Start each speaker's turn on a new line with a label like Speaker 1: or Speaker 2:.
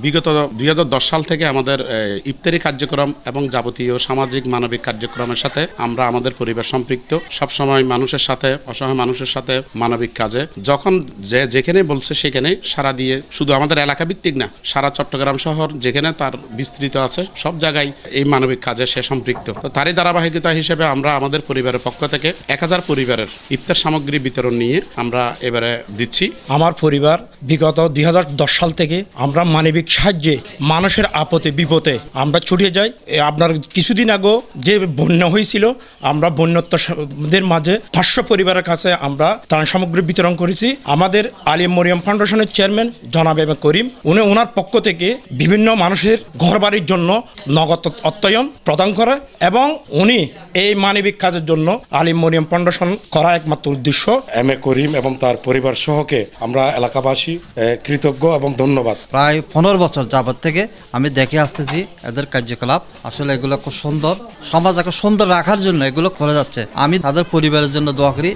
Speaker 1: বিগত 2010 সাল থেকে আমাদের ইফতারি কার্যক্রম এবং যাবতীয় সামাজিক মানবিক কার্যক্রমের সাথে আমরা আমাদের পরিবার সম্পৃক্ত। সবসময় মানুষের সাথে, অসহায় মানুষের সাথে মানবিক কাজে যখন যেখানে বলছে সেখানে সারা দিয়ে, শুধু আমাদের এলাকা ভিত্তিক না, সারা চট্টগ্রাম শহর যেখানে তার বিস্তৃত আছে সব জায়গায় এই মানবিক কাজে সে সম্পৃক্ত। তো তারই ধারাবাহিকতা হিসেবে আমরা আমাদের পরিবারের পক্ষ থেকে 1000 পরিবারের ইফতার সামগ্রী বিতরণ নিয়ে আমরা এবারে দিচ্ছি।
Speaker 2: আমার পরিবার বিগত 2010 সাল থেকে আমরা মানবিক সাহায্যে মানুষের আপদে বিপদে আমরা ছুটে যাই। আপনার কিছুদিন আগে যে বন্যা হয়েছিল, আমরা বন্যার্তদের মাঝে 500 পরিবারের কাছে আমরা ত্রাণ সামগ্রী বিতরণ করেছি। আমাদের আলিম মরিয়ম ফাউন্ডেশনের চেয়ারম্যান জনাব এম এ করিম ওনার পক্ষ থেকে বিভিন্ন মানুষের ঘরবাড়ির জন্য নগদ অর্থায়ন প্রদান করে এবং উনি এই মানবিক কাজের জন্য আলিম মরিয়ম ফাউন্ডেশন করা একমাত্র উদ্দেশ্য।
Speaker 3: এম এ করিম এবং তার পরিবার সহকে আমরা এলাকাবাসী কৃতজ্ঞ এবং ধন্যবাদ।
Speaker 4: প্রায় 15 বছর যাবত থেকে আমি দেখে আসতেছি এদের কার্যকলাপ। আসলে এগুলো খুব সুন্দর, সমাজ সুন্দর রাখার জন্য এগুলো করে যাচ্ছে। আমি তাদের পরিবারের জন্য দোয়া করি।